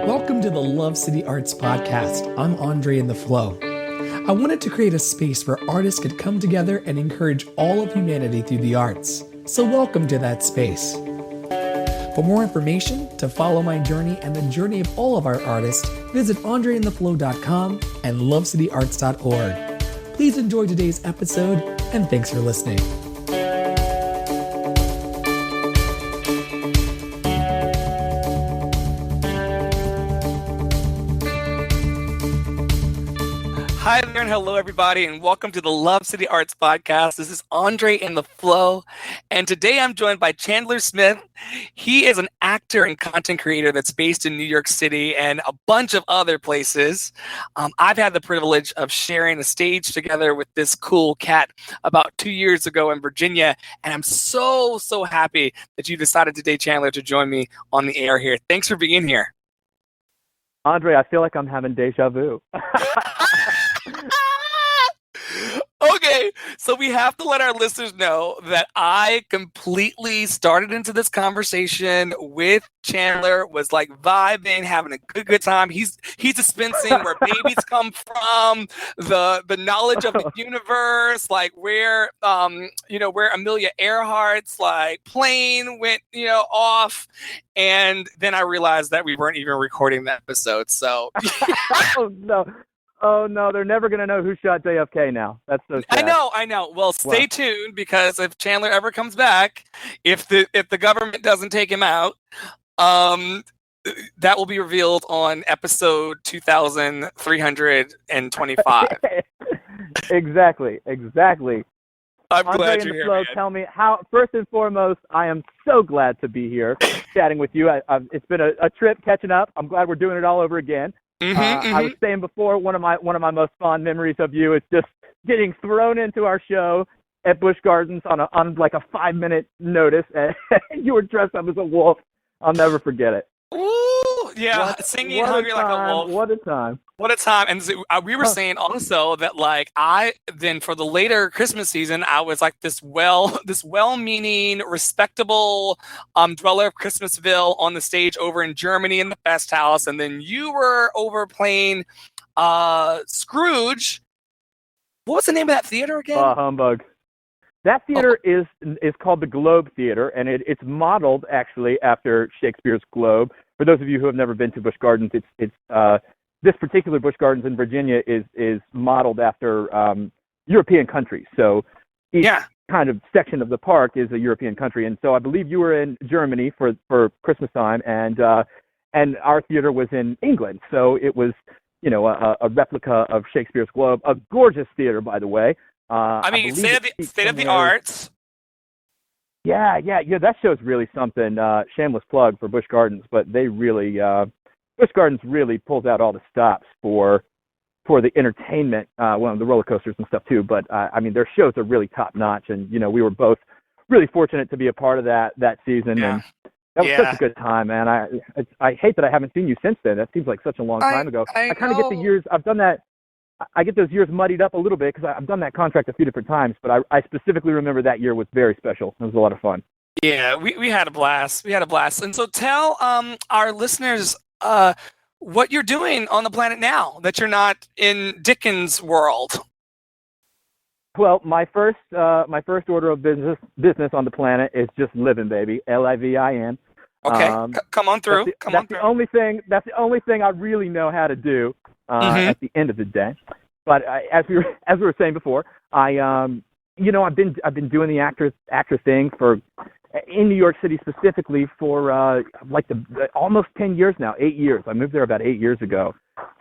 Welcome to the Love City Arts Podcast. I'm Andre in the Flow. I wanted to create a space where artists could come together and encourage all of humanity through the arts. So welcome to that space. For more information, to follow my journey and the journey of all of our artists, visit andreintheflow.com and lovecityarts.org. Please enjoy today's episode, and thanks for listening. Hi there and hello everybody and welcome to the Love City Arts Podcast. This is Andre in the Flow, and today I'm joined by Chandler Smith. He is an actor and content creator that's based in New York City and a bunch of other places. I've had the privilege of sharing a stage together with this cool cat about 2 years ago in Virginia, and I'm so happy that you decided today, Chandler, to join me on the air here. Thanks for being here. Andre, I feel like I'm having deja vu. Okay, so we have to let our listeners know that I completely started into this conversation with Chandler, was like vibing, having a good time. He's dispensing where babies come from, the knowledge of the universe, like where Amelia Earhart's like plane went off, and then I realized that we weren't even recording the episode. So Oh no, they're never gonna know who shot JFK now. That's so sad. I know. Well, stay tuned, because if Chandler ever comes back, if the government doesn't take him out, that will be revealed on episode 2325. Exactly. I'm Andre glad in you're the here, Flow, man. tell me how. First and foremost, I am so glad to be here, chatting with you. It's been a trip catching up. I'm glad we're doing it all over again. I was saying before, one of my most fond memories of you is just getting thrown into our show at Busch Gardens on like a 5-minute notice, and you were dressed up as a wolf. I'll never forget it. Ooh, yeah, singing "Hungry Like a Wolf." What a time! What a time! And so, we were saying also that like then for the later Christmas season, I was like this well-meaning, respectable dweller of Christmasville on the stage over in Germany in the Fest House, and then you were over playing Scrooge. What was the name of that theater again? Humbug. That theater is called the Globe Theater, and it's modeled actually after Shakespeare's Globe. For those of you who have never been to Busch Gardens, it's this particular Busch Gardens in Virginia is modeled after European countries. So each kind of section of the park is a European country, and so I believe you were in Germany for Christmas time, and our theater was in England. So it was a replica of Shakespeare's Globe, a gorgeous theater, by the way. State of the arts. Yeah. That show's really something. Shameless plug for Busch Gardens, but they really, Busch Gardens really pulls out all the stops for the entertainment, the roller coasters and stuff too. But their shows are really top notch, and we were both really fortunate to be a part of that season, and that was such a good time, man. I hate that I haven't seen you since then. That seems like such a long time ago. I kind of get the years. I've done that. I get those years muddied up a little bit because I've done that contract a few different times, but I specifically remember that year was very special. It was a lot of fun. Yeah, we had a blast. And so tell our listeners what you're doing on the planet now that you're not in Dickens' world. Well, my first order of business on the planet is just living, baby. LIVIN. Okay, come on through. That's the only thing I really know how to do. At the end of the day, but as we were saying before, I've been doing the actor thing in New York City specifically for almost 10 years now, 8 years. I moved there about 8 years ago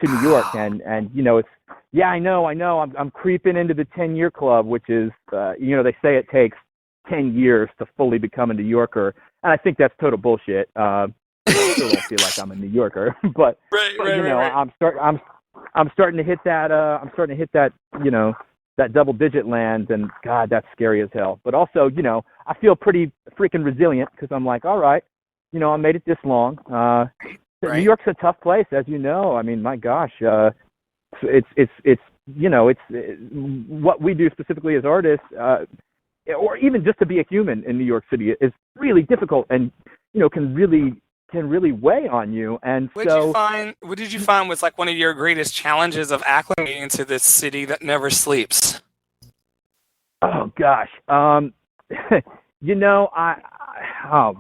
to New York, and it's I know I'm creeping into the 10-year club, which is they say it takes 10 years to fully become a New Yorker, and I think that's total bullshit. I still don't feel like I'm a New Yorker, but right. I'm starting to hit that. That double-digit land, and God, that's scary as hell. But also, I feel pretty freaking resilient because I'm like, all right, I made it this long. Right. New York's a tough place, as you know. I mean, my gosh, it's what we do specifically as artists. or even just to be a human in New York City is really difficult, and can really weigh on you. And what did you find was like one of your greatest challenges of acclimating to this city that never sleeps? Oh gosh, oh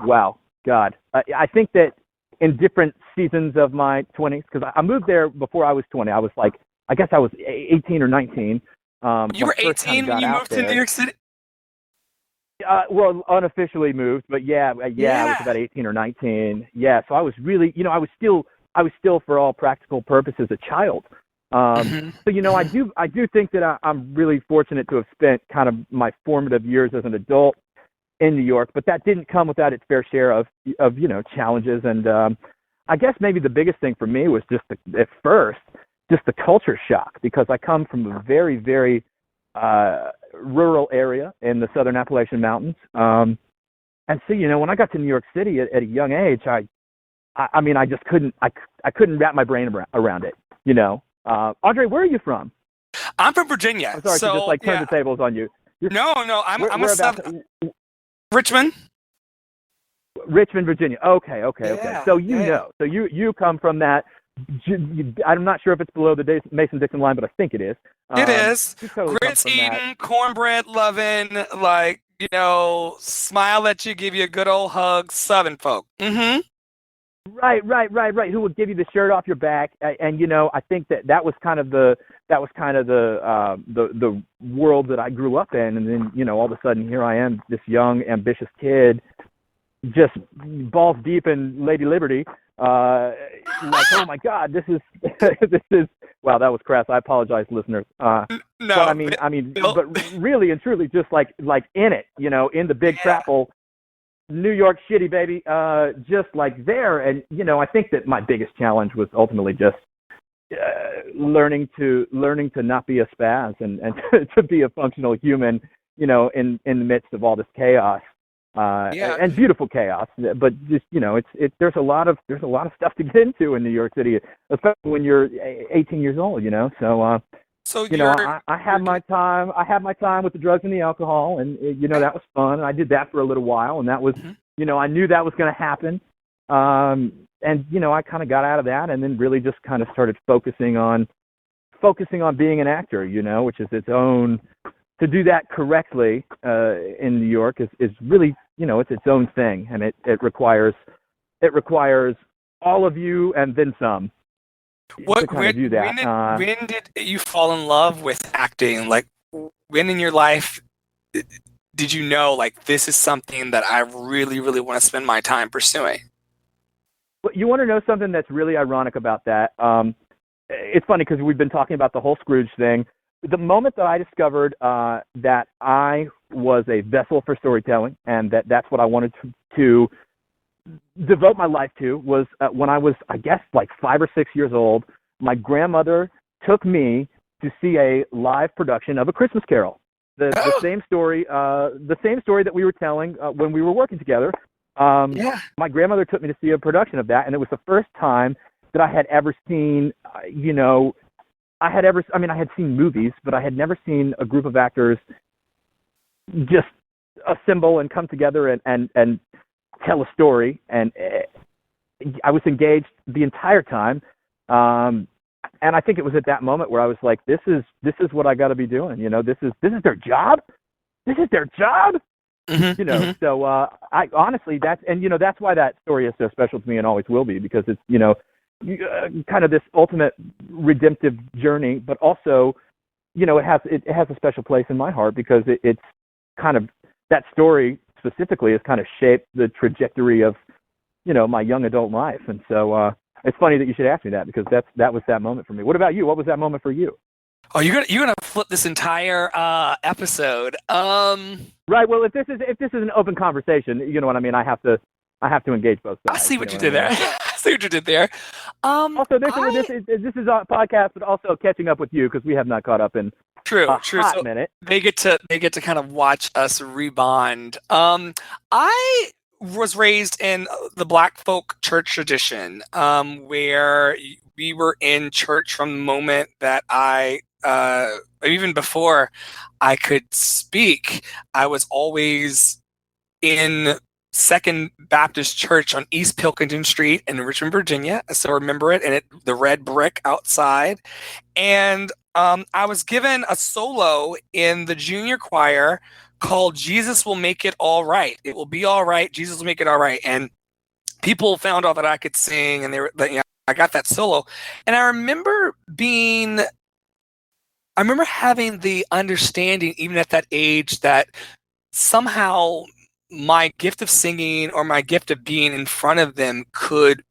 wow, God, I think that in different seasons of my 20s, because I moved there before I was 20. I was like, I guess I was 18 or 19. You were 18 when you moved to New York City? Well, unofficially moved, but yeah, I was about 18 or 19. Yeah, so I was really, I was still for all practical purposes a child. So I do think that I'm really fortunate to have spent kind of my formative years as an adult in New York, but that didn't come without its fair share of challenges. And I guess maybe the biggest thing for me was just at first the culture shock, because I come from a very, very rural area in the Southern Appalachian Mountains. And so, when I got to New York City at a young age, I just couldn't wrap my brain around it. Andre, where are you from? I'm from Virginia. I'm sorry to just turn the tables on you. No, I'm a Richmond, Virginia. Okay. So you come from that. I'm not sure if it's below the Mason-Dixon line, but I think it is. It is. Totally grits eating, cornbread loving, smile at you, give you a good old hug, Southern folk. Mm-hmm. Right. Who would give you the shirt off your back? And I think that was kind of the world that I grew up in. And then all of a sudden here I am, this young, ambitious kid, just balls deep in Lady Liberty. Oh my God, this is wow, that was crass. I apologize, listeners. No, but really and truly, just like in it, in the big trapple, New York shitty baby, just like there. And I think that my biggest challenge was ultimately just learning to not be a spaz and to be a functional human, in the midst of all this chaos. And beautiful chaos, but just there's a lot of stuff to get into in New York City, especially when you're 18 years old. I had my time. I had my time with the drugs and the alcohol, and that was fun. I did that for a little while, and that was I knew that was going to happen. And I kind of got out of that, and then really just kind of started focusing on being an actor. Which is its own. To do that correctly in New York is really, it's its own thing, and it requires all of you and then some. When did you fall in love with acting? Like, when in your life did you know, this is something that I really, really want to spend my time pursuing? Well, you want to know something that's really ironic about that? It's funny because we've been talking about the whole Scrooge thing. The moment that I discovered that I was a vessel for storytelling, and that's what I wanted to devote my life to, was when I was, I guess, 5 or 6 years old. My grandmother took me to see a live production of A Christmas Carol, the same story that we were telling when we were working together. My grandmother took me to see a production of that, and it was the first time that I had ever seen, I had seen movies, but I had never seen a group of actors just assemble and come together and tell a story. And I was engaged the entire time. And I think it was at that moment where I was like, this is what I got to be doing. This is their job. This is their job. Mm-hmm. So I honestly, that's why that story is so special to me and always will be, because it's, kind of this ultimate redemptive journey, but also, it has a special place in my heart because it's kind of, that story specifically has kind of shaped the trajectory of, my young adult life. And so it's funny that you should ask me that, because that was that moment for me. What about you? What was that moment for you? Oh, you're gonna flip this entire episode. Right. Well, if this is an open conversation, you know what I mean. I have to engage both sides. I see what you did there. I see what you did there. Also, this is a podcast, but also catching up with you, because we have not caught up in a hot minute. They get to kind of watch us rebond. I was raised in the Black folk church tradition, where we were in church from the moment that I even before I could speak, I was always in Second Baptist Church on East Pilkington Street in Richmond, Virginia. I still remember it, and the red brick outside. And I was given a solo in the junior choir called "Jesus Will Make It All Right." It will be all right. Jesus will make it all right. And people found out that I could sing, and I got that solo. And I remember having the understanding, even at that age, that somehow my gift of singing or my gift of being in front of them could,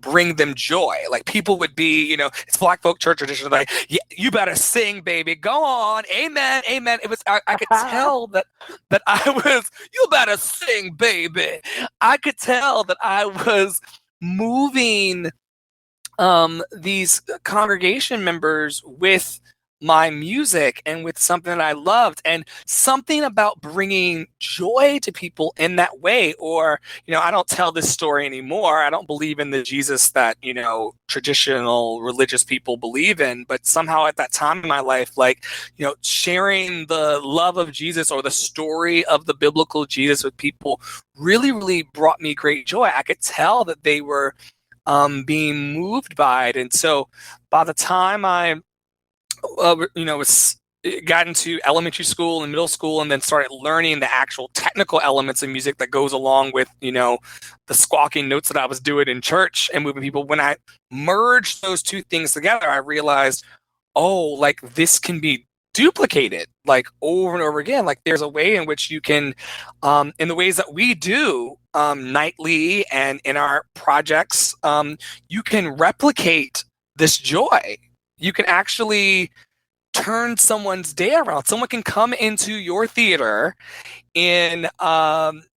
bring them joy. Like people would be, it's Black folk church tradition. Like, yeah, you better sing, baby. Go on. Amen. Amen. It was, I could tell that I was, you better sing, baby. I could tell that I was moving these congregation members with my music and with something that I loved, and something about bringing joy to people in that way. Or, I don't tell this story anymore. I don't believe in the Jesus that, traditional religious people believe in, but somehow at that time in my life, like, sharing the love of Jesus or the story of the biblical Jesus with people really, really brought me great joy. I could tell that they were being moved by it. And so by the time I got into elementary school and middle school, and then started learning the actual technical elements of music that goes along with, the squawking notes that I was doing in church and moving people. When I merged those two things together, I realized, like this can be duplicated like over and over again. Like there's a way in which you can, in the ways that we do nightly and in our projects, you can replicate this joy. You can actually turn someone's day around. Someone can come into your theater in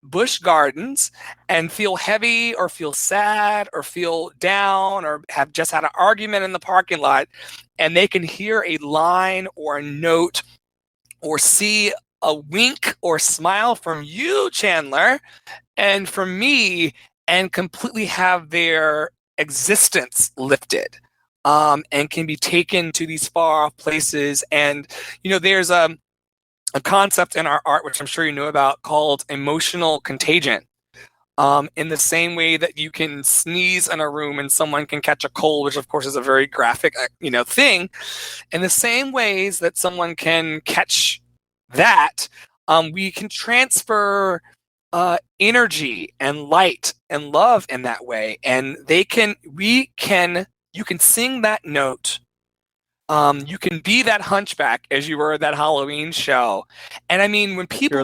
Busch Gardens and feel heavy or feel sad or feel down or have just had an argument in the parking lot, and they can hear a line or a note or see a wink or smile from you, Chandler, and from me, and completely have their existence lifted. And can be taken to these far off places. And, there's a concept in our art, which I'm sure you know about, called emotional contagion. In the same way that you can sneeze in a room and someone can catch a cold, which of course is a very graphic, thing. In the same ways that someone can catch that, we can transfer energy and light and love in that way. And you can sing that note. You can be that hunchback as you were at that Halloween show. And I mean, when people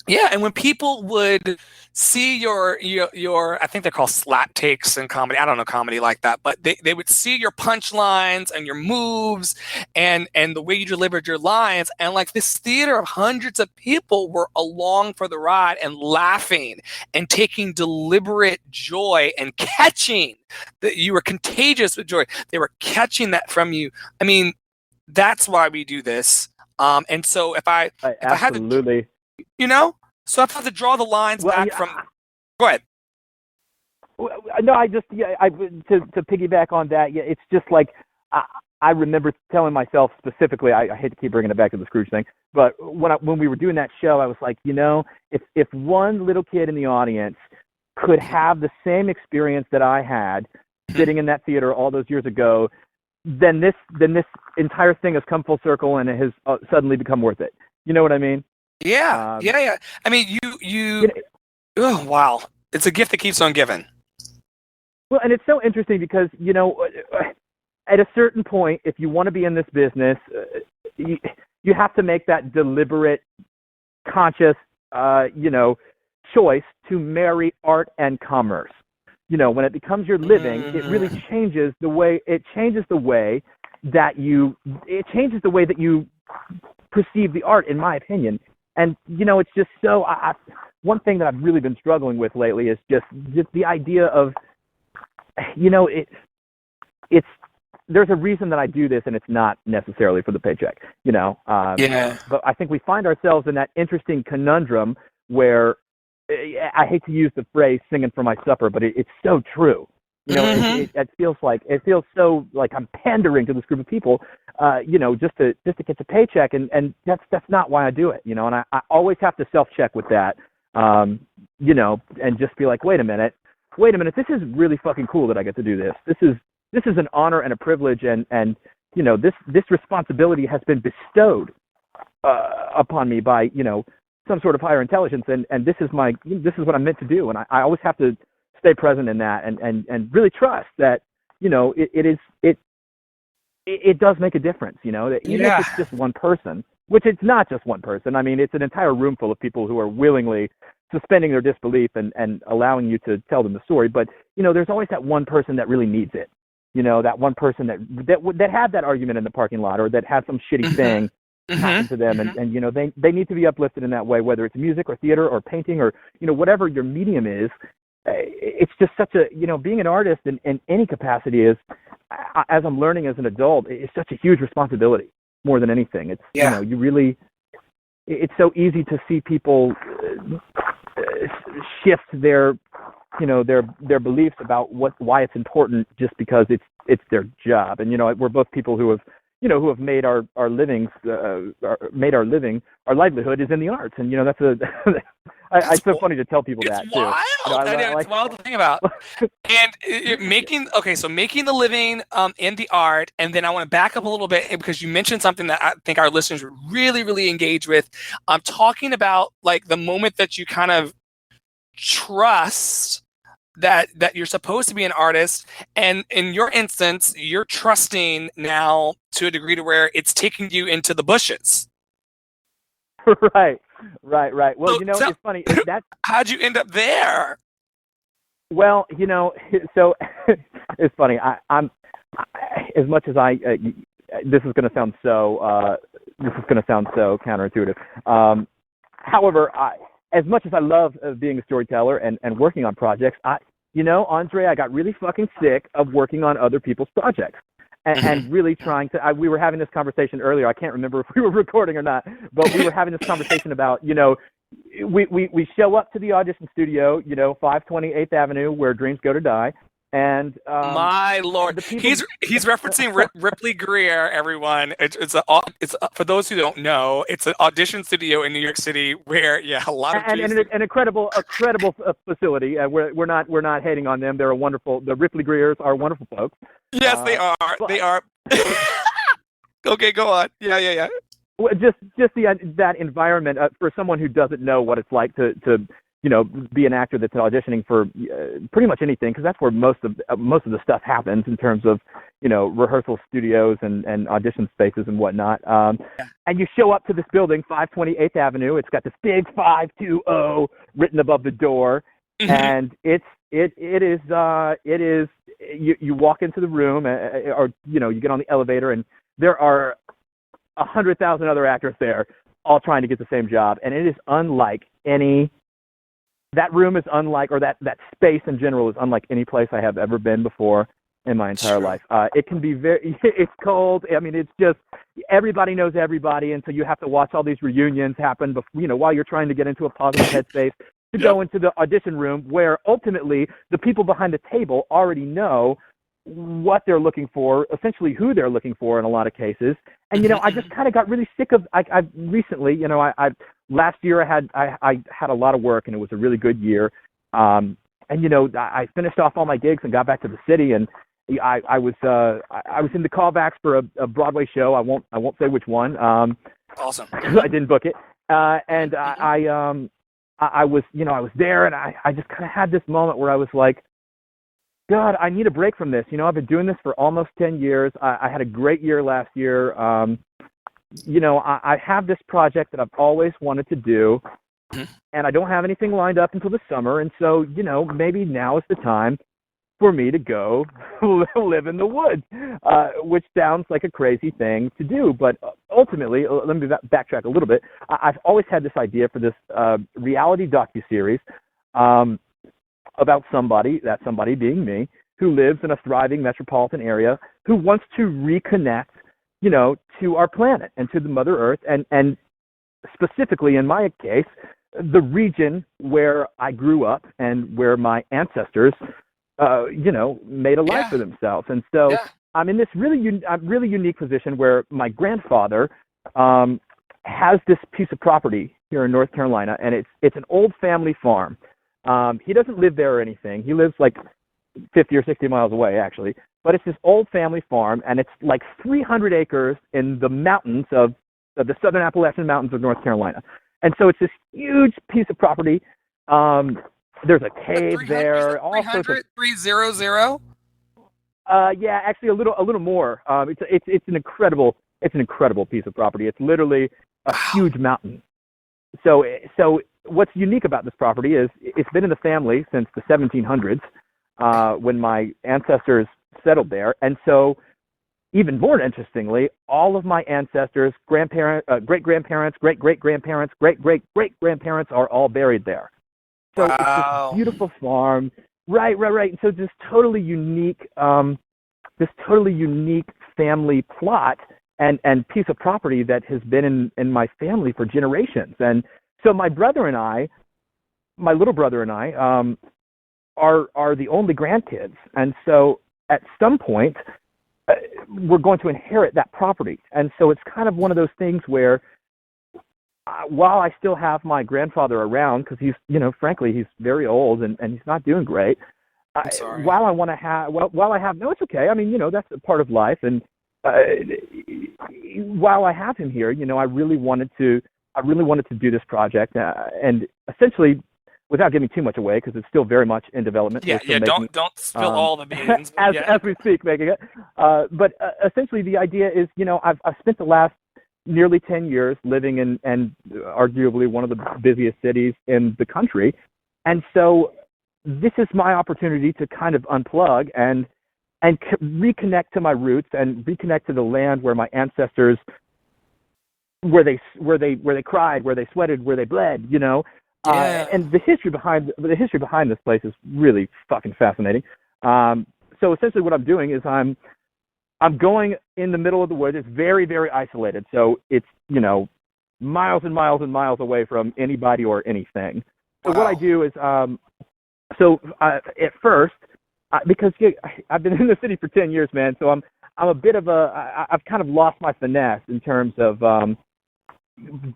and when people would see your I think they're called slap takes in comedy. I don't know comedy like that, but they would see your punchlines and your moves and the way you delivered your lines, and like this theater of hundreds of people were along for the ride and laughing and taking deliberate joy and catching that you were contagious with joy. They were catching that from you. I mean, that's why we do this. And so if I had to, so I have to draw the lines back from. Go ahead. No, to piggyback on that, it's just like I remember telling myself specifically. I hate to keep bringing it back to the Scrooge thing, but when we were doing that show, I was like, if one little kid in the audience could have the same experience that I had sitting in that theater all those years ago, then this entire thing has come full circle and it has suddenly become worth it. You know what I mean? Yeah. I mean, oh, wow. It's a gift that keeps on giving. Well, and it's so interesting because, at a certain point, if you want to be in this business, you have to make that deliberate, conscious, choice to marry art and commerce. When it becomes your living, it really changes the way that you perceive the art, in my opinion. And, it's just so, one thing that I've really been struggling with lately is just the idea of, there's a reason that I do this, and it's not necessarily for the paycheck, Yeah. But I think we find ourselves in that interesting conundrum where, I hate to use the phrase singing for my supper, but it's so true. You know, it feels so like I'm pandering to this group of people, you know, just to get the paycheck, and that's not why I do it, you know. And I always have to self-check with that, you know, and just be like, wait a minute, this is really fucking cool that I get to do this. This is an honor and a privilege, and you know, this responsibility has been bestowed upon me by, you know, some sort of higher intelligence, and this is what I'm meant to do, and I always have to stay present in that, and really trust that, you know, it does make a difference, you know, that even if it's just one person, which it's not just one person. I mean, it's an entire room full of people who are willingly suspending their disbelief and allowing you to tell them the story. But, you know, there's always that one person that really needs it. You know, that one person that had that argument in the parking lot, or that had some shitty thing happen to them, and you know, they need to be uplifted in that way, whether it's music or theater or painting or, you know, whatever your medium is. It's just such a, you know, being an artist in any capacity is, as I'm learning as an adult, it's such a huge responsibility more than anything. It's, you know, you really, it's so easy to see people shift their, you know, their beliefs about why it's important just because it's their job. And, you know, we're both people who have made our livings, our livelihood is in the arts. And, you know, it's so funny to tell people that too. Wild. You know, I know, it's wild to think about. And making the living in the art, and then I want to back up a little bit because you mentioned something that I think our listeners would really, really engage with. I'm talking about like the moment that you kind of trust that you're supposed to be an artist, and in your instance, you're trusting now to a degree to where it's taking you into the bushes. Right. Well, so, you know, it's funny. How'd you end up there? Well, you know, so it's funny. I'm as much as this is going to sound so counterintuitive. However, as much as I love being a storyteller and working on projects, you know, Andre, I got really fucking sick of working on other people's projects. And really trying to, we were having this conversation earlier. I can't remember if we were recording or not, but we were having this conversation about, you know, we show up to the audition studio, you know, 520 8th Avenue, where dreams go to die. And my Lord, he's referencing Ripley Greer. Everyone, it's for those who don't know, it's an audition studio in New York City where a lot of and an incredible facility. We're not hating on them. They're a wonderful. The Ripley Greers are wonderful folks. Yes, they are. They are. Okay, go on. Yeah. Well, just that environment for someone who doesn't know what it's like to you know, be an actor that's auditioning for pretty much anything, because that's where most of the stuff happens in terms of, you know, rehearsal studios and audition spaces and whatnot. And you show up to this building, 520 8th Avenue. It's got this big 520 written above the door, and it is. You walk into the room, or you know, you get on the elevator, and there are 100,000 other actors there, all trying to get the same job, and it is unlike any. That room is unlike, or that space in general is unlike any place I have ever been before in my entire life. It can be it's cold. I mean, it's just, everybody knows everybody, and so you have to watch all these reunions happen, you know, while you're trying to get into a positive headspace to go into the audition room, where ultimately the people behind the table already know what they're looking for, essentially who they're looking for in a lot of cases. And, you know, I just kind of got really sick of, I recently, you know, last year I had a lot of work, and it was a really good year. And, you know, I finished off all my gigs and got back to the city, and I was in the callbacks for a Broadway show. I won't say which one. Awesome. I didn't book it. And I was there, and I just kind of had this moment where I was like, God, I need a break from this. You know, I've been doing this for almost 10 years. I had a great year last year. You know, I have this project that I've always wanted to do, and I don't have anything lined up until the summer. And so, you know, maybe now is the time for me to go live in the woods, which sounds like a crazy thing to do. But ultimately, let me backtrack a little bit. I've always had this idea for this reality docuseries about somebody, that somebody being me, who lives in a thriving metropolitan area, who wants to reconnect, you know, to our planet and to the Mother Earth, and specifically in my case, the region where I grew up and where my ancestors made a life for themselves. And so I'm in this really unique position where my grandfather has this piece of property here in North Carolina, and it's an old family farm. He doesn't live there or anything. He lives like 50 or 60 miles away, actually. But it's this old family farm, and it's like 300 acres in the mountains of the Southern Appalachian Mountains of North Carolina. And so it's this huge piece of property. There's a cave there. 300? Yeah, actually a little more. It's an incredible piece of property. It's literally a huge mountain. So what's unique about this property is it's been in the family since the 1700s, when my ancestors settled there. And so, even more interestingly, all of my ancestors, grandparents, great-grandparents, great-great-grandparents, great-great-great-grandparents are all buried there. So It's this beautiful farm. Right. And so this totally unique family plot and piece of property that has been in my family for generations. And so my little brother and I, are the only grandkids. And so at some point, we're going to inherit that property. And so it's kind of one of those things where, while I still have my grandfather around, because he's, frankly, he's very old and he's not doing great. I'm sorry. While I have, no, it's okay. I mean, that's a part of life. And while I have him here, I really wanted to do this project, and essentially, without giving too much away, because it's still very much in development. Yeah. Don't spill all the beans. As we speak, making it. But essentially, the idea is, I've spent the last nearly 10 years living in arguably one of the busiest cities in the country, and so this is my opportunity to kind of unplug and reconnect to my roots and reconnect to the land where my ancestors, where they cried, where they sweated, where they bled, and the history behind this place is really fucking fascinating. So essentially what I'm doing is I'm going in the middle of the woods. It's very, very isolated. So it's, miles and miles and miles away from anybody or anything. So what I do is, at first, because I've been in the city for 10 years, man, so I'm a bit of I've kind of lost my finesse in terms of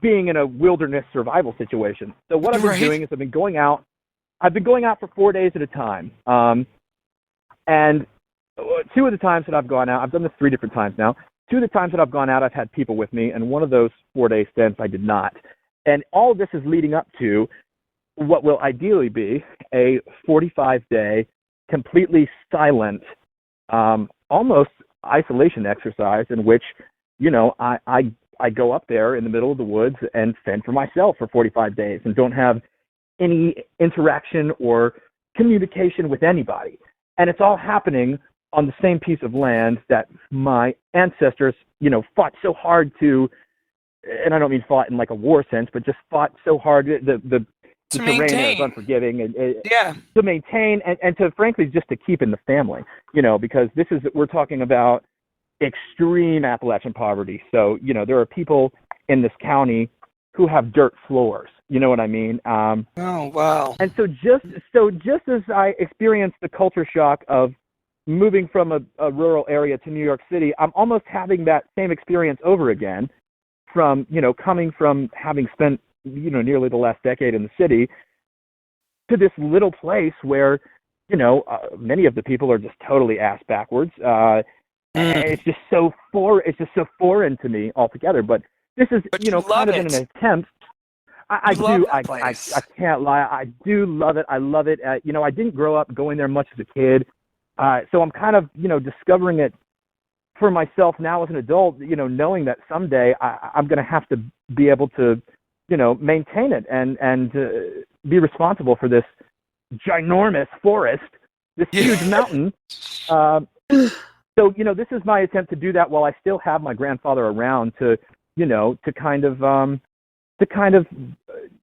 being in a wilderness survival situation. So what I've been doing is I've been going out for 4 days at a time. And two of the times that I've gone out, I've done this 3 different times now. 2 of the times that I've gone out, I've had people with me, and one of those 4-day stints I did not. And all of this is leading up to what will ideally be a 45-day, completely silent, almost isolation exercise in which, I go up there in the middle of the woods and fend for myself for 45 days and don't have any interaction or communication with anybody. And it's all happening on the same piece of land that my ancestors, fought so hard to, and I don't mean fought in like a war sense, but just fought so hard, the terrain is unforgiving, and to maintain and to, frankly, just to keep in the family, because we're talking about extreme Appalachian poverty. So, there are people in this county who have dirt floors. You know what I mean? Oh, wow. And so just as I experienced the culture shock of moving from a rural area to New York City, I'm almost having that same experience over again from, coming from having spent, nearly the last decade in the city to this little place where, many of the people are just totally ass backwards. And it's just so foreign to me altogether. But this is, kind of in an attempt. I can't lie. I do love it. I love it. I didn't grow up going there much as a kid. So I'm kind of, discovering it for myself now as an adult, knowing that someday I'm going to have to be able to, maintain it and be responsible for this ginormous forest, this huge mountain. So, this is my attempt to do that while I still have my grandfather around to kind of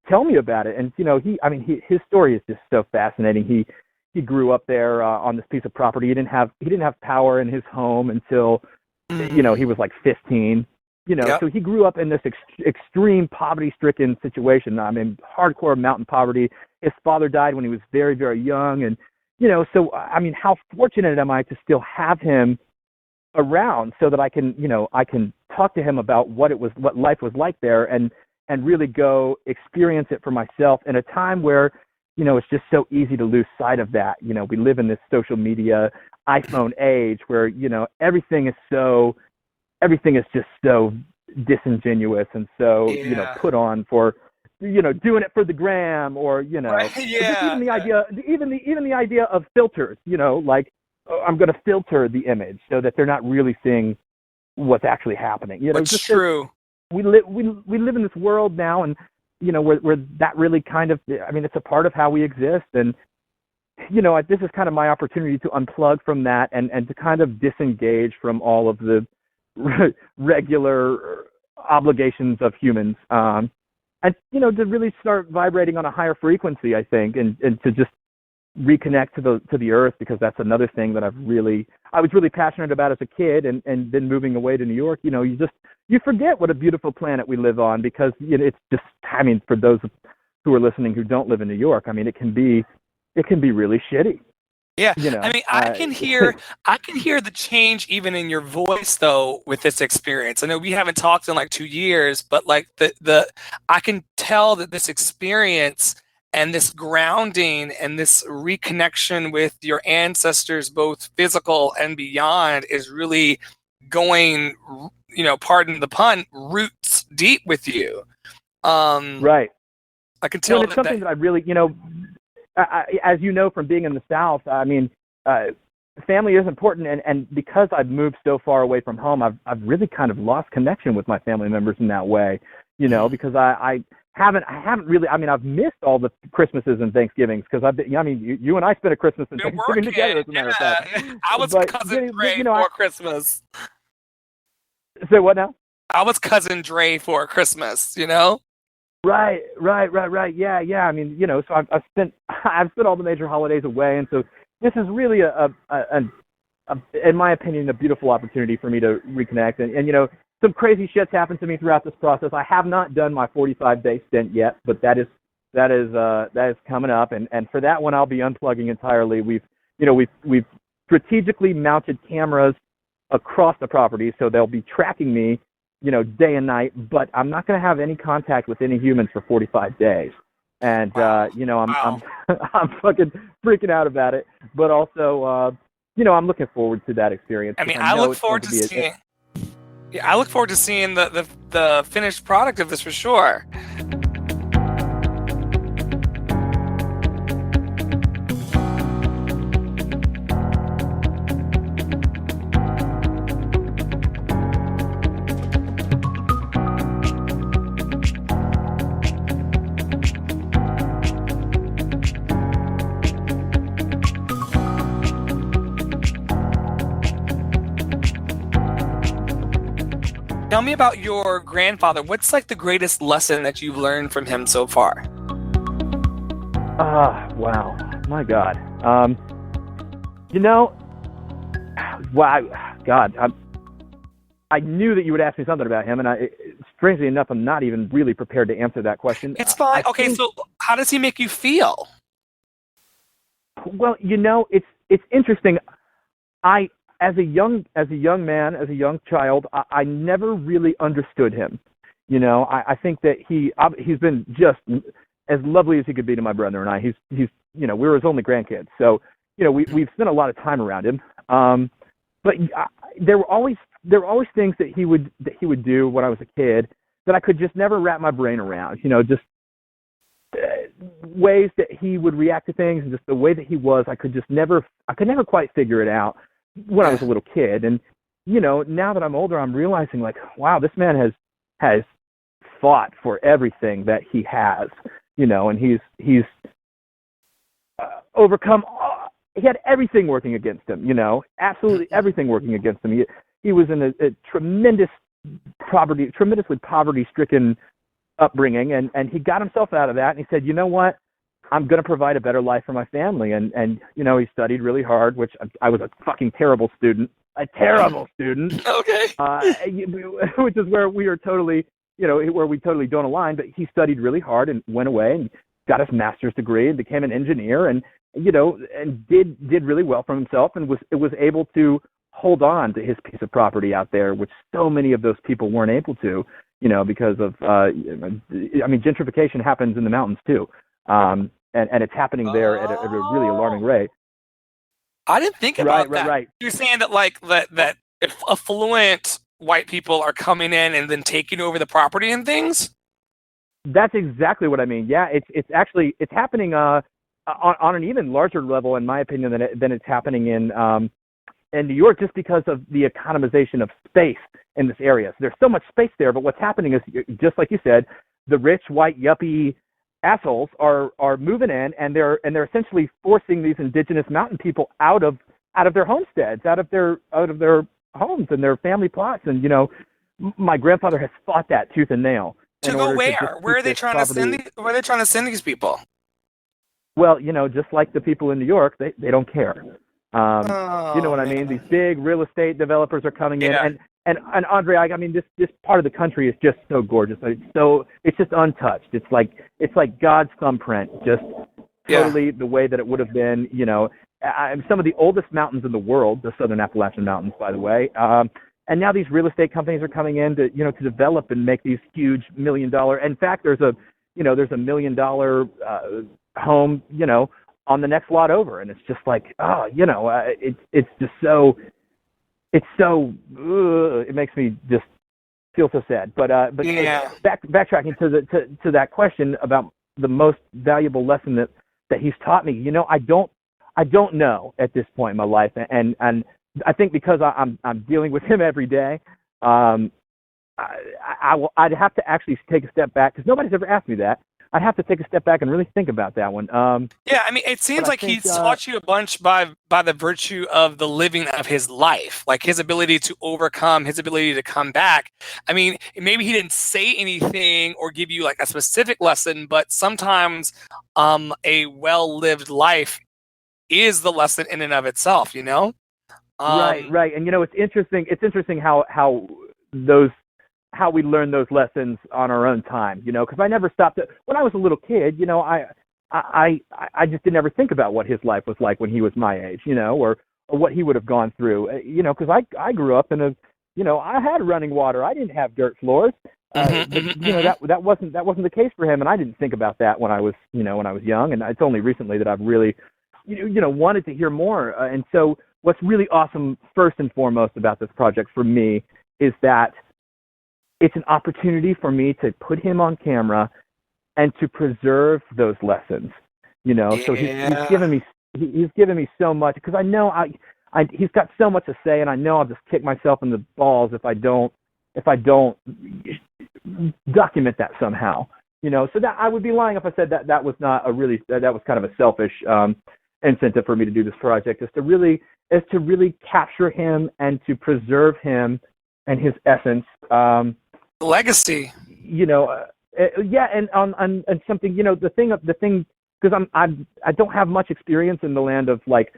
tell me about it. And, his story is just so fascinating. He grew up there on this piece of property. He didn't have power in his home until, he was like 15. So he grew up in this extreme poverty-stricken situation. Hardcore mountain poverty. His father died when he was very, very young, and so I mean, how fortunate am I to still have him around so that I can talk to him about what life was like there, and really go experience it for myself in a time where, it's just so easy to lose sight of that. We live in this social media iPhone age where, everything is just so disingenuous and so, put on for, doing it for the gram, or, Right, just even the idea of filters, like, I'm going to filter the image so that they're not really seeing what's actually happening. It's true. We live in this world now, and where that really kind of, I mean, it's a part of how we exist, and this is kind of my opportunity to unplug from that and to kind of disengage from all of the regular obligations of humans, and to really start vibrating on a higher frequency, I think, and to just reconnect to the earth, because that's another thing that I was really passionate about as a kid, and then moving away to New York, you forget what a beautiful planet we live on, because it's just, I mean, for those who are listening who don't live in New York, I mean, it can be really shitty. Yeah, I mean, I can hear the change even in your voice though with this experience. I know we haven't talked in like 2 years, but like I can tell that this experience and this grounding and this reconnection with your ancestors, both physical and beyond, is really going, pardon the pun, roots deep with you. Right. I can tell it's something that I really, as you know from being in the South, I mean, family is important, and because I've moved so far away from home, I've really kind of lost connection with my family members in that way, because I haven't really, I mean, I've missed all the Christmases and Thanksgivings, because you and I spent a Christmas and Thanksgiving together, as a matter of fact. I was cousin Dre for Christmas. Say what now? I was cousin Dre for Christmas, Right. Yeah. I mean, so I've spent all the major holidays away, and so this is really in my opinion, a beautiful opportunity for me to reconnect. And some crazy shit's happened to me throughout this process. I have not done my 45-day stint yet, but that is coming up, and for that one I'll be unplugging entirely. We've strategically mounted cameras across the property, so they'll be tracking me, day and night, but I'm not going to have any contact with any humans for 45 days. And, I'm fucking freaking out about it, but also, I'm looking forward to that experience. I mean, I look forward to seeing, I look forward to seeing the finished product of this for sure. Tell me about your grandfather. What's like the greatest lesson that you've learned from him so far? Wow. My God. Wow. God. I knew that you would ask me something about him, and strangely enough, I'm not even really prepared to answer that question. It's fine. So how does he make you feel? Well, it's interesting. As a young man, as a young child, I never really understood him. I think that he's been just as lovely as he could be to my brother and I. He's we were his only grandkids, so we've spent a lot of time around him. But there were always things that he would do when I was a kid that I could just never wrap my brain around. Just ways that he would react to things, and just the way that he was, I could never quite figure it out when I was a little kid. And now that I'm older, I'm realizing, like, wow, this man has fought for everything that he has, and he's overcome. He had everything working against him, absolutely everything working against him. He was in a tremendously poverty-stricken upbringing, and he got himself out of that, and he said, you know what? I'm going to provide a better life for my family. And he studied really hard, which I was a fucking terrible student. Okay. Which is where we are totally, where we totally don't align. But he studied really hard and went away and got his master's degree and became an engineer, and and did really well for himself, and was able to hold on to his piece of property out there, which so many of those people weren't able to, because of gentrification happens in the mountains too, and it's happening there at a really alarming rate. I didn't think about that. Right. You're saying that that if affluent white people are coming in and then taking over the property and things? That's exactly what I mean. Yeah, it's happening on an even larger level, in my opinion, than it's happening in New York, just because of the economization of space in this area. So there's so much space there, but what's happening is, just like you said, the rich white yuppie assholes are moving in, and they're essentially forcing these indigenous mountain people out of their homesteads, out of their homes and their family plots. And my grandfather has fought that tooth and nail. To go where? Where are they trying to send these? Where are they trying to send these people? Well, just like the people in New York, they don't care. You know what I mean? These big real estate developers are coming in, and Andre, I mean, this part of the country is just so gorgeous. It's just untouched. It's like God's thumbprint, just totally the way that it would have been. Some of the oldest mountains in the world, the Southern Appalachian Mountains, by the way. And now these real estate companies are coming in to develop and make these huge $1 million. In fact, there's a $1 million home, on the next lot over, and it's just like, it's just so, it makes me just feel so sad. But backtracking to that question about the most valuable lesson that he's taught me, I don't know at this point in my life, and I think because I'm dealing with him every day, I'd have to actually take a step back, because nobody's ever asked me that. I'd have to take a step back and really think about that one. It seems like he's taught you a bunch by the virtue of the living of his life, like his ability to overcome, his ability to come back. I mean, maybe he didn't say anything or give you like a specific lesson, but sometimes a well-lived life is the lesson in and of itself, Right. And it's interesting how we learn those lessons on our own time, because I never stopped it. When I was a little kid, I just didn't ever think about what his life was like when he was my age, or what he would have gone through, because I grew up in I had running water. I didn't have dirt floors. That wasn't the case for him, and I didn't think about that when I was young, and it's only recently that I've really wanted to hear more. And so what's really awesome, first and foremost, about this project for me is that it's an opportunity for me to put him on camera and to preserve those lessons. So he's given me so much, because I know he's got so much to say, and I know I'll just kick myself in the balls if I don't document that somehow. So that I would be lying if I said that was not that was kind of a selfish incentive for me to do this project, is to really capture him and to preserve him and his essence, legacy. And on something, the thing, because I don't have much experience in the land of like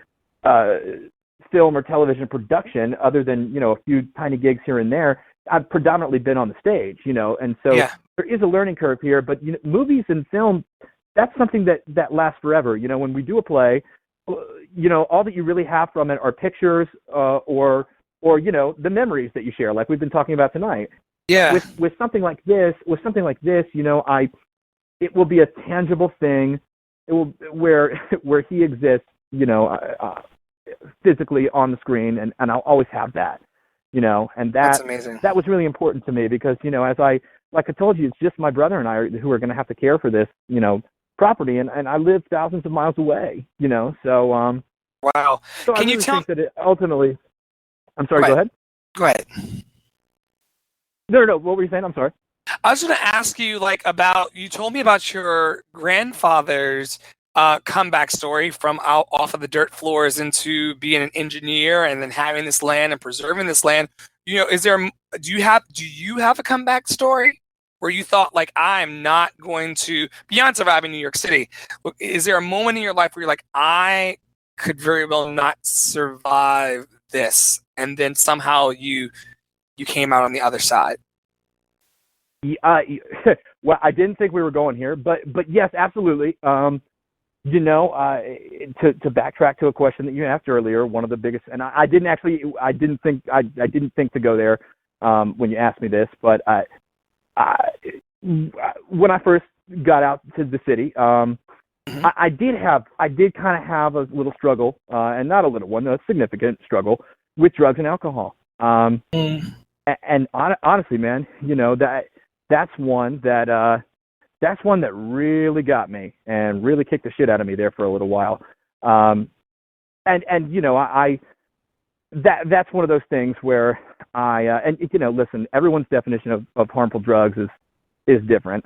film or television production, other than a few tiny gigs here and there. I've predominantly been on the stage, and so there is a learning curve here. But movies and film, that's something that lasts forever. When we do a play, all that you really have from it are pictures, or the memories that you share, like we've been talking about tonight. Yeah. With something like this, it will be a tangible thing. It will where he exists, physically on the screen, and I'll always have that, and that's amazing. That was really important to me, because as I told you, it's just my brother and I who are going to have to care for this, property, and I live thousands of miles away, so wow. So can you tell that ultimately? I'm sorry. Go ahead. Go ahead. No. What were you saying? I'm sorry. I was going to ask you, you told me about your grandfather's comeback story from off of the dirt floors into being an engineer, and then having this land and preserving this land. Do you have a comeback story where you thought, like, I'm not going to, beyond surviving New York City, is there a moment in your life where you're like, I could very well not survive this, and then somehow you came out on the other side? Well, I didn't think we were going here, but yes, absolutely. You know, to backtrack to a question that you asked earlier, one of the biggest, and I didn't think to go there when you asked me this, but when I first got out to the city, I did kind of have a little struggle, and not a little one, a significant struggle with drugs and alcohol. And honestly, man, you know, that's one that really got me and really kicked the shit out of me there for a little while. And you know, that's one of those things where and you know, listen, everyone's definition of harmful drugs is different.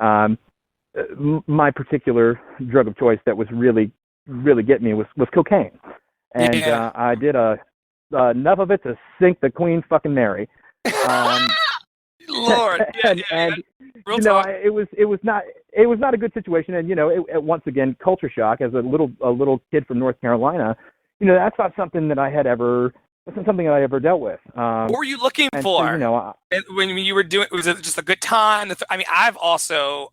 My particular drug of choice that was really getting me was cocaine, and I did enough of it to sink the Queen fucking Mary. Lord, and Real you know, talk. it was not a good situation, and you know, it once again, culture shock as a little kid from North Carolina. You know, that's not something that I ever dealt with. What were you looking for? So, you know, when you were doing, was it just a good time? I mean, I've also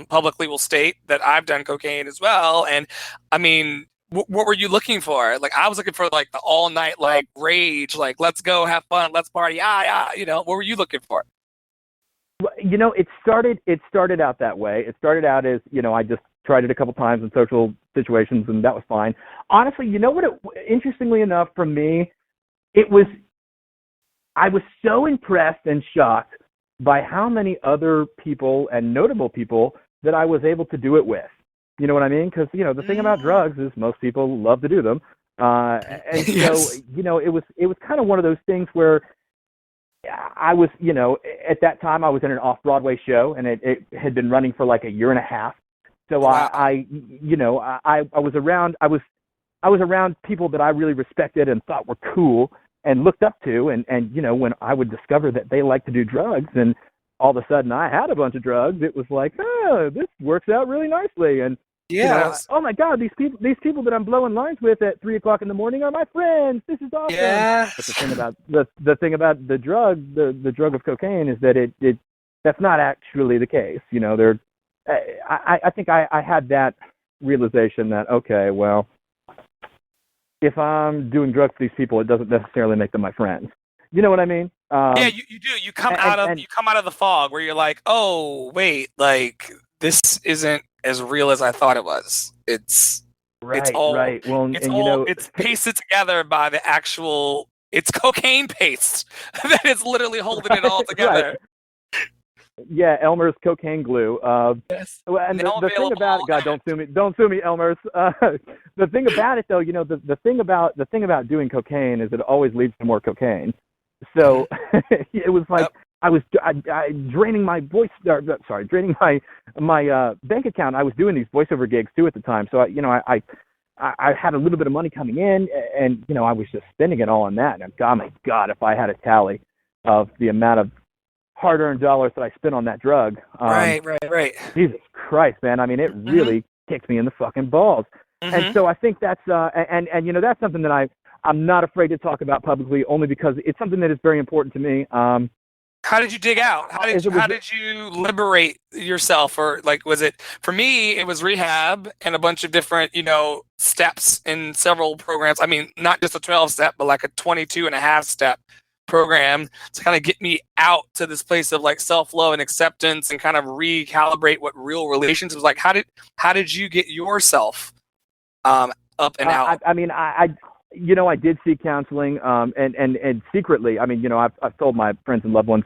publicly will state that I've done cocaine as well, and I mean, what were you looking for? Like, I was looking for like the all night like rage, like let's go have fun, let's party, you know. What were you looking for? You know, it started out that way. It started out as, you know, I just tried it a couple times in social situations, and that was fine. Honestly, you know what? Interestingly enough, for me, I was so impressed and shocked by how many other people and notable people that I was able to do it with. You know what I mean? Because, you know, the thing about drugs is most people love to do them. And Yes. so, you know, it was kind of one of those things where I was, you know, at that time I was in an off-Broadway show, and it had been running for like a year and a half. So Wow. I was around people that I really respected and thought were cool and looked up to, and you know, when I would discover that they like to do drugs, and all of a sudden I had a bunch of drugs, it was like, oh, this works out really nicely. And you know, oh my God, these people that I'm blowing lines with at 3:00 in the morning are my friends. This is awesome. Yeah. But the thing about the drug, the drug of cocaine, is that it that's not actually the case. You know, I think I had that realization that, okay, well, if I'm doing drugs for these people, it doesn't necessarily make them my friends. You know what I mean? Yeah, you do. You come out of the fog where you're like, oh wait, like this isn't as real as I thought it was. It's all right. Well, it's and all you know, it's pasted together by the actual. It's cocaine paste that is literally holding it all together. Right. Yeah, Elmer's cocaine glue. Yes. And the thing about it, God, don't sue me, Elmer's. The thing about it, though, you know, the thing about doing cocaine is it always leads to more cocaine. So it was like I was draining my draining my bank account. I was doing these voiceover gigs too at the time. So I had a little bit of money coming in, and you know, I was just spending it all on that. And oh my God, if I had a tally of the amount of hard-earned dollars that I spent on that drug. Right. Jesus Christ, man. I mean, it really kicked me in the fucking balls. And so I think that's and you know, that's something that I'm not afraid to talk about publicly, only because it's something that is very important to me. How did you dig out? How did you liberate yourself? Or like, was it, for me, it was rehab and a bunch of different, you know, steps in several programs. I mean, not just a 12-step, but like a 22.5-step program to kind of get me out to this place of like self-love and acceptance and kind of recalibrate what real relationships was like. How did you get yourself up and out? I mean, you know, I did seek counseling, and secretly, I mean, you know, I've told my friends and loved ones,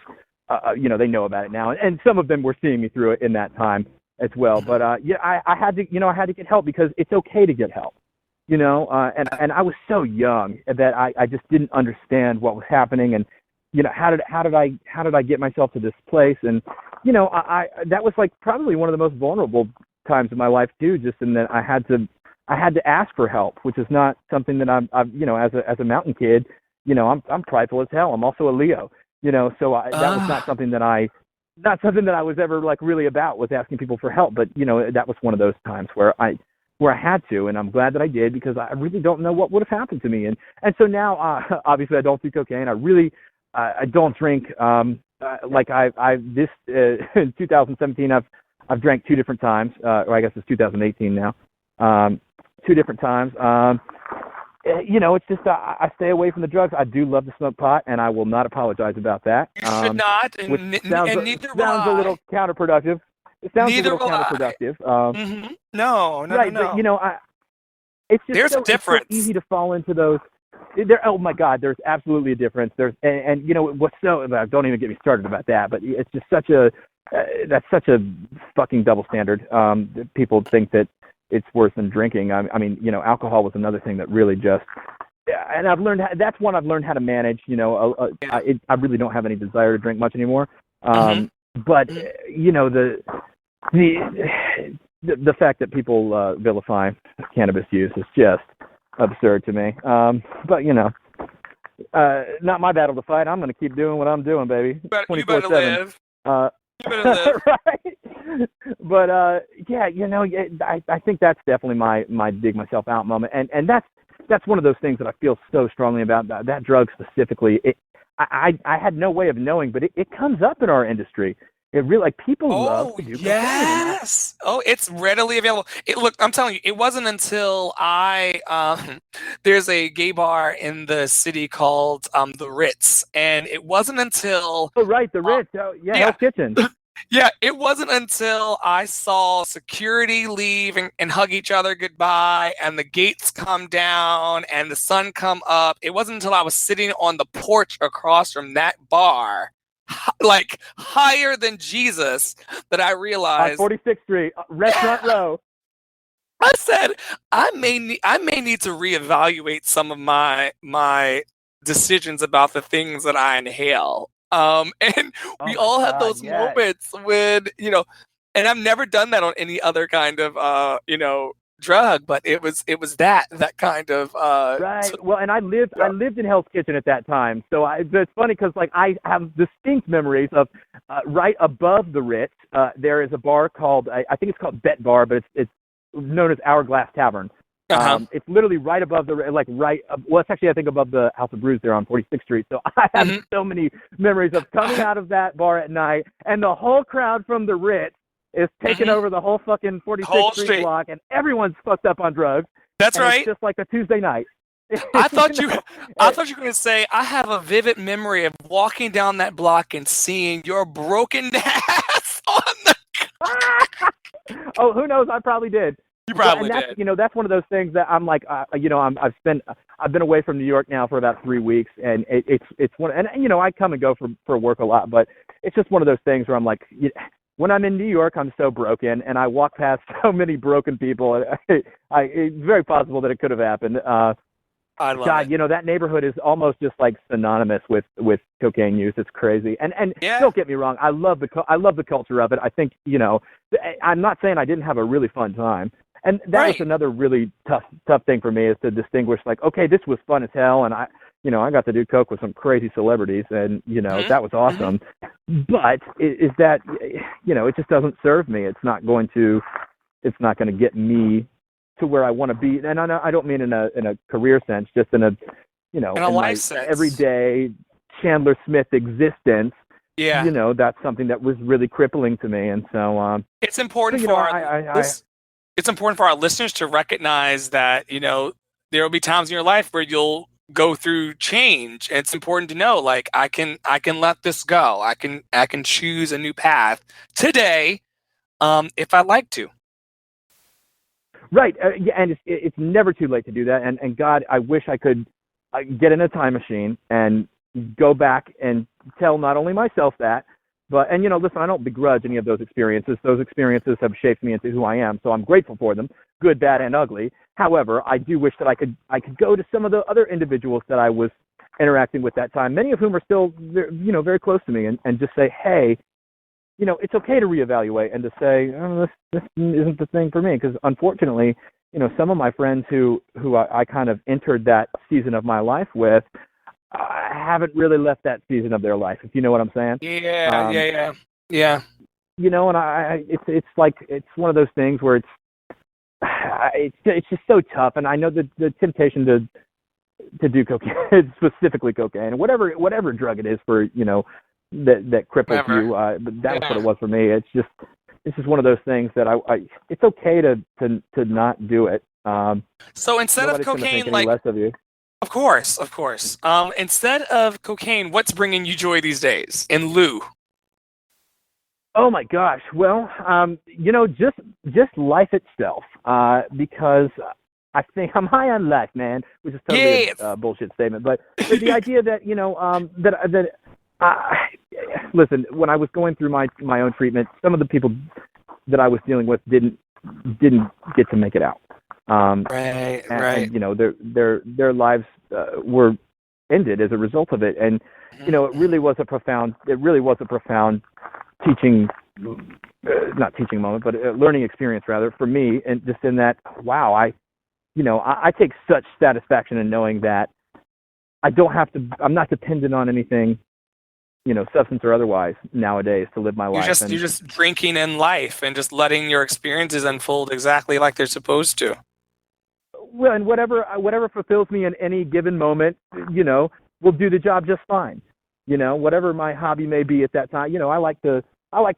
you know, they know about it now, and some of them were seeing me through it in that time as well. But yeah, I had to get help, because it's okay to get help, you know, and I was so young that I just didn't understand what was happening, and you know, how did I get myself to this place? And you know, that was like probably one of the most vulnerable times of my life too, just in that I had to ask for help, which is not something that I'm you know, as a mountain kid, you know, I'm prideful as hell. I'm also a Leo, you know, so that was not something that I was ever like really about, was asking people for help. But you know, that was one of those times where I had to, and I'm glad that I did, because I really don't know what would have happened to me. And so now, obviously, I don't do cocaine. I don't drink. Like in 2017, I've drank 2 different times, or I guess it's 2018 now. 2 different times. It's just I stay away from the drugs. I do love to smoke pot, and I will not apologize about that. You should not, Which and neither will sounds a I. little counterproductive. It sounds Neither a little will I. counterproductive. No, right, no. but it's just There's a difference. It's so easy to fall into those. Oh my God, there's absolutely a difference. And what's so, don't even get me started about that. But it's just that's such a fucking double standard. People think that it's worse than drinking. I mean, alcohol was another thing that really just. And that's one I've learned how to manage. I really don't have any desire to drink much anymore. But the fact that people vilify cannabis use is just absurd to me. But not my battle to fight. I'm going to keep doing what I'm doing, baby. You better live. You better live. Right. But I think that's definitely my dig myself out moment, and that's one of those things that I feel so strongly about that drug specifically. I had no way of knowing, but it comes up in our industry. It really people love to do yes. Oh, it's readily available. Look, I'm telling you, it wasn't until there's a gay bar in the city called the Ritz, and it wasn't until the Ritz, Hell's Kitchen. Yeah, it wasn't until I saw security leave and hug each other goodbye, and the gates come down and the sun come up. It wasn't until I was sitting on the porch across from that bar, like higher than Jesus, that I realized. On 46th Street, Restaurant Row. I said I may need to reevaluate some of my decisions about the things that I inhale. And we all have those moments when, and I've never done that on any other kind of, drug, but it was that kind of, right. Well, and I lived in Hell's Kitchen at that time. So it's funny because I have distinct memories of, right above the Ritz, there is a bar called, I think it's called Bet Bar, but it's known as Hourglass Tavern. It's literally right above it's actually, I think, above the House of Brews there on 46th Street. So I have so many memories of coming out of that bar at night, and the whole crowd from the Ritz is taking over the whole fucking 46th Street block, and everyone's fucked up on drugs. That's right. It's just like a Tuesday night. I thought you were going to say, I have a vivid memory of walking down that block and seeing your broken ass on the. Oh, who knows? I probably did. You probably did. That's one of those things that I'm like, I've been away from New York now for about 3 weeks, and it's one, and I come and go for work a lot, but it's just one of those things where I'm like, when I'm in New York, I'm so broken, and I walk past so many broken people. It's very possible that it could have happened. I love it. That neighborhood is almost just like synonymous with cocaine use. It's crazy. And don't get me wrong, I love the culture of it. I think, I'm not saying I didn't have a really fun time. And that was another really tough thing for me, is to distinguish, like, okay, this was fun as hell, and I got to do coke with some crazy celebrities, and that was awesome. But is that it just doesn't serve me. It's not going to get me to where I want to be. And I don't mean in a career sense, just in a in a life sense, everyday Chandler Smith existence. Yeah, that's something that was really crippling to me, and so it's important it's important for our listeners to recognize that, there will be times in your life where you'll go through change. And it's important to know, like, I can let this go. I can choose a new path today, if I'd like to. Right. And it's never too late to do that. And God, I wish I could get in a time machine and go back and tell not only myself that, but, listen, I don't begrudge any of those experiences. Those experiences have shaped me into who I am, so I'm grateful for them, good, bad, and ugly. However, I do wish that I could go to some of the other individuals that I was interacting with that time, many of whom are still, very close to me, and just say, hey, it's okay to reevaluate and to say, oh, this isn't the thing for me, because unfortunately, some of my friends who I kind of entered that season of my life with, I haven't really left that season of their life, if you know what I'm saying. Yeah. And it's like, it's one of those things where it's just so tough. And I know the temptation to do cocaine, specifically cocaine, whatever drug it is for, that cripples you. But that was what it was for me. It's just, it's just one of those things that it's okay to not do it. So instead of Nobody's gonna cocaine, think any less of you. of course. Instead of cocaine, what's bringing you joy these days? In lieu. Oh my gosh. Well, just life itself. Because I think I'm high on life, man, which is totally a bullshit statement. But the idea that listen, when I was going through my own treatment, some of the people that I was dealing with didn't get to make it out. Right. And their lives were ended as a result of it, and it really was a profound not teaching moment, but a learning experience rather for me, and just in that, wow, I take such satisfaction in knowing that I'm not dependent on anything, substance or otherwise nowadays to live my life. You're just drinking in life and just letting your experiences unfold exactly like they're supposed to. Well, and whatever fulfills me in any given moment, will do the job just fine. Whatever my hobby may be at that time, I like to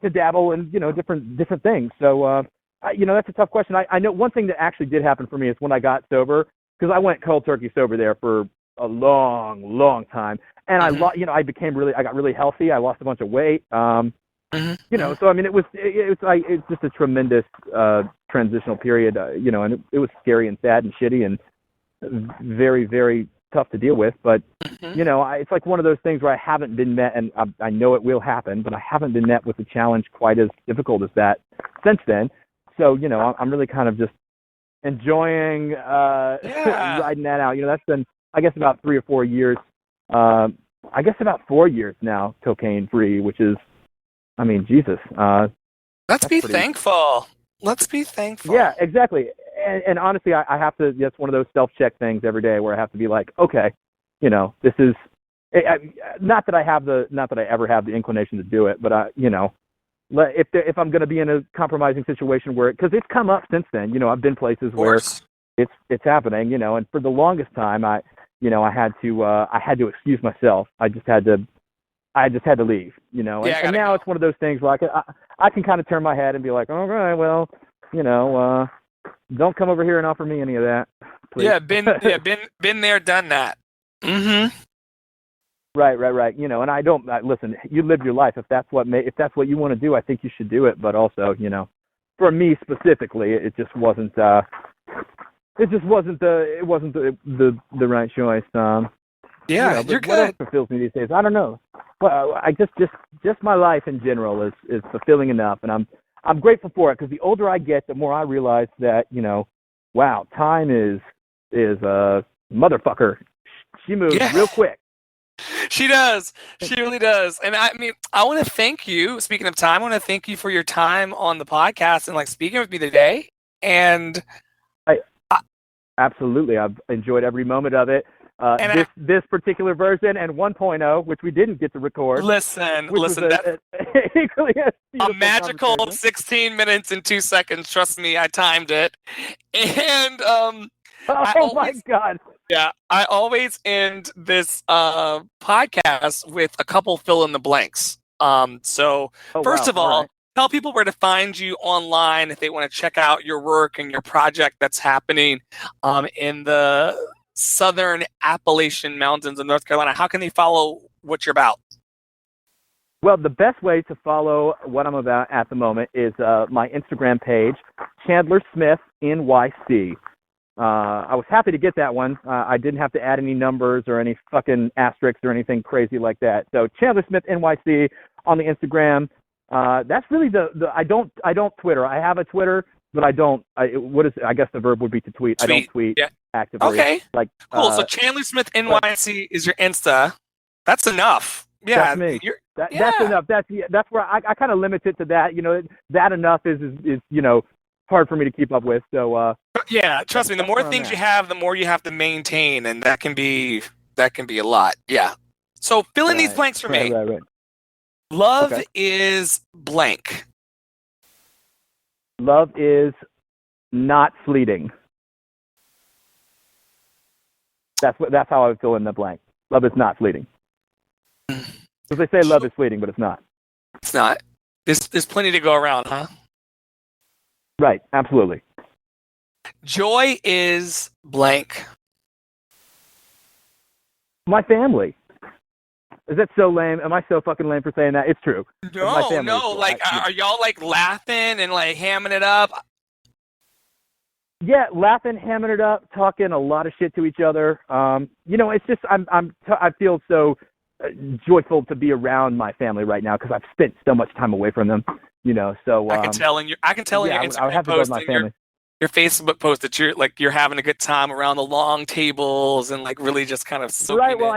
dabble in, different things. So, that's a tough question. I know one thing that actually did happen for me is when I got sober, because I went cold turkey sober there for a long, long time, and I got really healthy. I lost a bunch of weight. So I mean, it's just a tremendous transitional period, and it was scary and sad and shitty and very, very tough to deal with. But it's like one of those things where I haven't been met, and I know it will happen, but I haven't been met with a challenge quite as difficult as that since then. So I'm really kind of just enjoying riding that out. That's been, I guess, about 3 or 4 years. I guess about 4 years now, cocaine free, which is, I mean, Jesus. Let's be thankful. Let's be thankful. Yeah, exactly. And honestly, I have to. That's one of those self-check things every day where I have to be like, okay, this is not that I ever have the inclination to do it, but if I'm going to be in a compromising situation because it's come up since then. I've been places where it's happening. And for the longest time, I had to excuse myself. I just had to leave, and now it's one of those things where I can kind of turn my head and be like, all right, well, don't come over here and offer me any of that, please. Been there, done that. Mm-hmm. Right. And I don't listen. You live your life. If that's what you want to do, I think you should do it. But also, for me specifically, it just wasn't. It wasn't the right choice. You're what good. else fulfills me these days? I don't know. Well, I just my life in general is fulfilling enough, and I'm grateful for it, because the older I get, the more I realize that wow, time is a motherfucker. She moves real quick. She does. She really does. And I mean, I want to thank you. Speaking of time, I want to thank you for your time on the podcast and speaking with me today. And absolutely, I've enjoyed every moment of it. This particular version and 1.0, which we didn't get to record. Listen, a magical 16 minutes and 2 seconds. Trust me, I timed it. And my God. Yeah, I always end this podcast with a couple fill in the blanks. First of all, tell people where to find you online if they want to check out your work and your project that's happening in the Southern Appalachian Mountains of North Carolina. How can they follow what you're about? Well, the best way to follow what I'm about at the moment is my Instagram page, Chandler Smith NYC. I was happy to get that one. I didn't have to add any numbers or any fucking asterisks or anything crazy like that. So Chandler Smith NYC on the Instagram. That's really I don't Twitter. I have a Twitter, but I don't. I guess the verb would be to tweet. I don't tweet actively. Okay. Cool. So Chandler Smith NYC is your Insta. That's enough. Yeah. That's me. That's enough. That's where I kind of limit it to that. That enough is hard for me to keep up with. So trust me. The more things you have, the more you have to maintain, and that can be a lot. Yeah. So fill in these blanks for me. Right. Love is blank. Love is not fleeting. That's how I would fill in the blank. Love is not fleeting. Because they say love is fleeting, but it's not. It's not. There's plenty to go around, huh? Right. Absolutely. Joy is blank. My family. Is that so lame? Am I so fucking lame for saying that? It's true. My family is No. true. Like, are y'all like laughing and like hamming it up? Yeah, laughing, hamming it up, talking a lot of shit to each other. It's just I feel so joyful to be around my family right now because I've spent so much time away from them. So I can tell in your Instagram post and your Facebook post that you're having a good time around the long tables and like really just kind of soaking right. Well, in.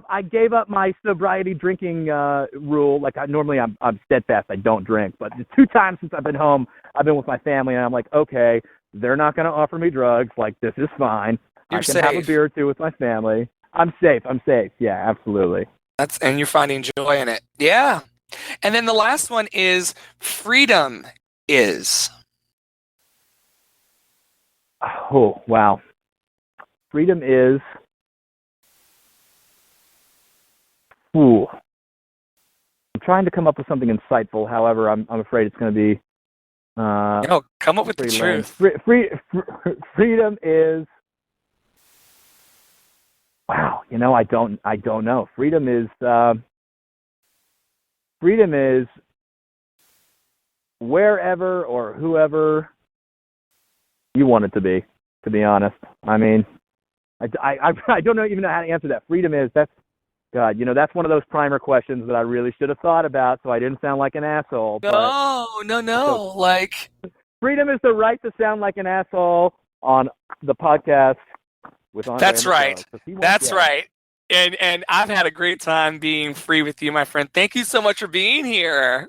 I gave up my sobriety drinking rule. Like normally I'm steadfast. I don't drink, but the 2 times since I've been home, I've been with my family, and I'm like, okay, they're not going to offer me drugs. Like, this is fine. You're I can safe. have a beer or 2 with my family. I'm safe. Yeah, absolutely. And you're finding joy in it. Yeah. And then the last one is freedom is. Oh, wow. Freedom is. Ooh. I'm trying to come up with something insightful. However, I'm afraid it's going to be. Come up with the truth. Freedom is. Wow, I don't know. Freedom is wherever or whoever you want it to be honest. I mean, I don't even know how to answer that. Freedom is, that's one of those primer questions that I really should have thought about so I didn't sound like an asshole. No. Like, freedom is the right to sound like an asshole on the podcast with Andre. That's right. That's right. And I've had a great time being free with you, my friend. Thank you so much for being here.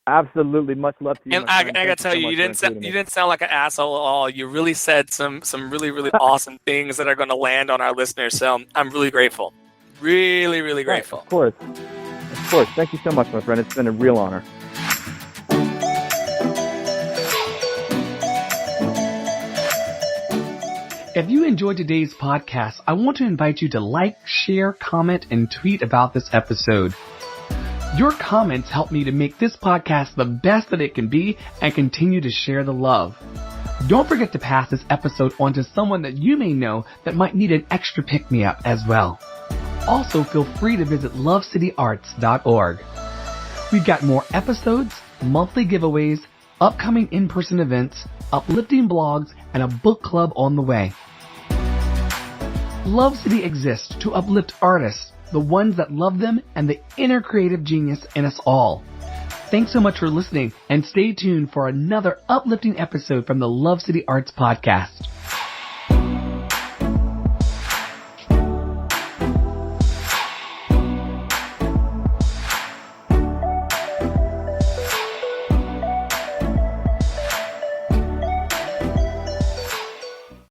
Absolutely, much love to you. And I gotta tell you, you didn't sound like an asshole at all. You really said some really, really awesome things that are going to land on our listeners. So I'm really grateful. Really, really grateful. Of course. Thank you so much, my friend. It's been a real honor. If you enjoyed today's podcast, I want to invite you to like, share, comment, and tweet about this episode. Your comments help me to make this podcast the best that it can be and continue to share the love. Don't forget to pass this episode on to someone that you may know that might need an extra pick-me-up as well. Also, feel free to visit lovecityarts.org. We've got more episodes, monthly giveaways, upcoming in-person events, uplifting blogs, and a book club on the way. Love City exists to uplift artists, the ones that love them, and the inner creative genius in us all. Thanks so much for listening, and stay tuned for another uplifting episode from the Love City Arts Podcast.